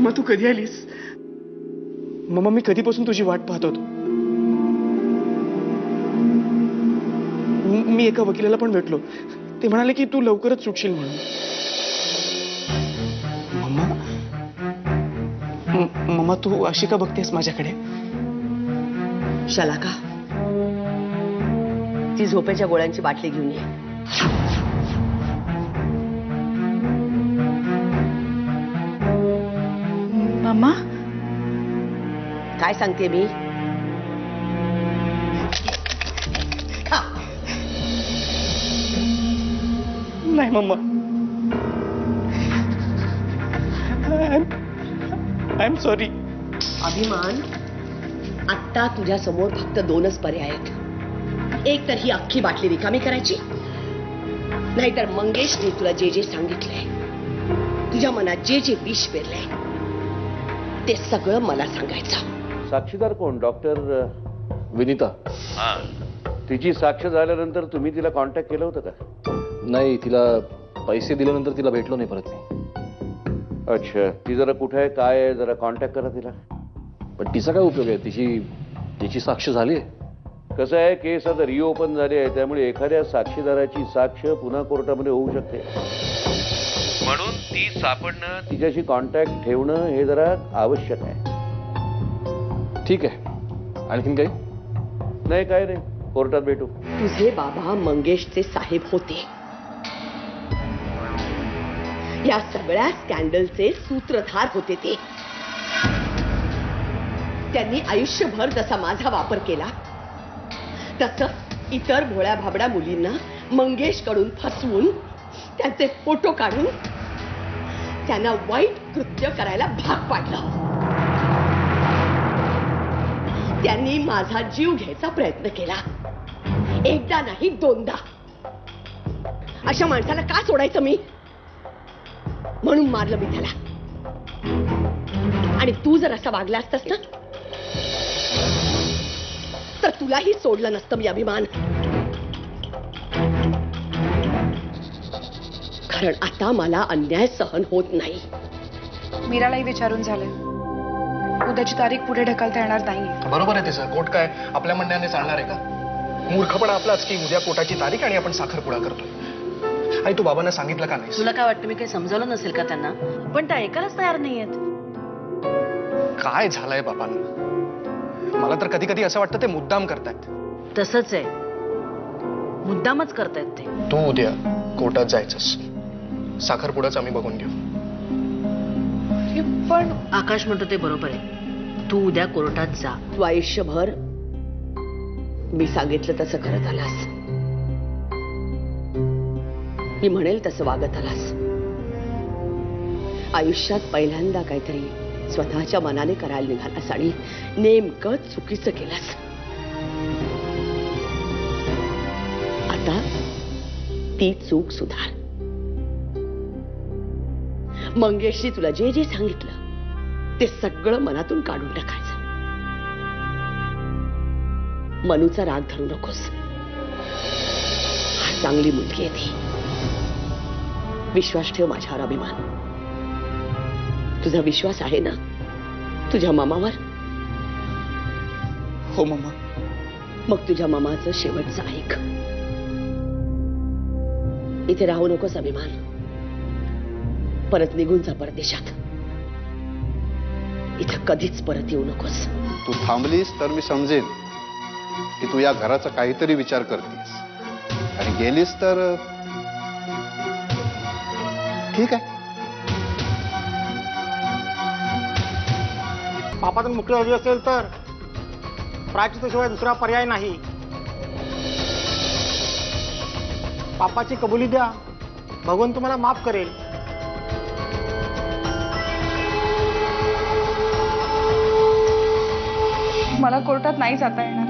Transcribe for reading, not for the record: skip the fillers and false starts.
Mamma तू कधी आलीस? Mamma मी कधीपासून तुझी वाट पाहत होतो. मी एका वकिलाला पण भेटलो. ते म्हणाले की तू लवकरच सुटशील म्हणून. मम्मा मम्मा तू अशी का बघतेस माझ्याकडे? शलाका, ती झोपेच्या गोळ्यांची बाटली घेऊन ये. मम्मा काय सांगते मी? खा. नाही मम्मा. I am sorry. अभिमान, आत्ता तुझ्या समोर फक्त दोनच पर्याय आहेत. एक तर ही अख्खी बाटली रिकामी करायची, नाहीतर मंगेशने तुला जे जे सांगितलंय, तुझ्या मनात जे जे विष पेरलंय, ते सगळं मला सांगायचं. साक्षीदार कोण? डॉक्टर विनीता. तिची साक्ष झाल्यानंतर तुम्ही तिला कॉन्टॅक्ट केलं होतं का? नाही, तिला पैसे दिल्यानंतर तिला भेटलो नाही परत मी. अच्छा, ती जरा कुठे आहे काय आहे जरा कॉन्टॅक्ट करा तिला. पण तिचा काय उपयोग आहे? तिची साक्ष झाली आहे. कसं आहे, केस आता रिओपन झाली आहे, त्यामुळे एखाद्या साक्षीदाराची साक्ष पुन्हा कोर्टामध्ये होऊ शकते. म्हणून ती सापडणं, तिच्याशी कॉन्टॅक्ट ठेवणं हे जरा आवश्यक आहे. ठीक आहे, आणखीन काही? नाही, काय नाही, कोर्टात भेटू. तुझे बाबा मंगेशचे साहेब होते. या सगळ्या स्कॅन्डलचे सूत्रधार होते ते. त्यांनी आयुष्यभर जसा माझा वापर केला, तसं इतर भोळ्या भाबड्या मुलींना मंगेश कडून फसवून त्यांचे फोटो काढून त्यांना वाईट कृत्य करायला भाग पाडलं. त्यांनी माझा जीव घ्यायचा प्रयत्न केला, एकदा नाही दोनदा. अशा माणसाला का सोडायचं मी? म्हणून मारलं मी त्याला. आणि तू जर असा वागला असतास ना, तर तुलाही सोडलं नसतं मी अभिमान. कारण आता मला अन्याय सहन होत नाही. मीरालाही विचारून झालंय, उद्याची तारीख पुढे ढकलता येणार नाही. बरोबर आहे तिचं. कोर्ट काय आपल्या म्हणण्याने चालणार आहे का? मूर्खपणा आपलाच की उद्या कोर्टाची तारीख आणि आपण साखरपुडा करतोय. आई तू बाबांना सांगितलं का नाही? तुला काय वाटतं मी काही समजावलं नसेल का त्यांना? पण त्या ऐकायलाच तयार नाहीयेत. काय झालंय बाबांना? मला तर कधी कधी असं वाटतं ते मुद्दाम करतायत. तसंच आहे, मुद्दामच करतायत ते. तू उद्या कोर्टात जायचंस, साखरपुडाच आम्ही बघून घेऊ. पण आकाश म्हणतो ते बरोबर आहे, तू उद्या कोर्टात जा. तू आयुष्यभर मी सांगितलं तसं करत आलास, मी म्हणेल तसं वागत आलास. आयुष्यात पहिल्यांदा काहीतरी स्वतःच्या मनाने करायला निघालास आणि नेमकं चुकीचं केलंस. आता ती चूक सुधार. मंगेशनी तुला जे जे सांगितलं ते सगळं मनातून काढून टाकायचं. मनूचा राग धरू नकोस. चांगली मुलगी आहे ती. विश्वास ठेव माझ्यावर अभिमान. तुझा विश्वास आहे ना तुझ्या मामावर? हो मम्मा. मग तुझ्या मामाचं शेवटचं ऐक. इथे राहू नकोस अभिमान. परत निघून जा परदेशात. इथं कधीच परत येऊ नकोस. तू थांबलीस तर मी समजेन की तू या घराचा काहीतरी विचार करतेस, आणि गेलीस तर ठीक आहे. पापातून मुक्ती हवी असेल तर प्रायश्चित्ताशिवाय दुसरा पर्याय नाही. पापाची कबुली द्या, भगवान तुम्हाला माफ करेल. मला कोर्टात नाही जाता येणार.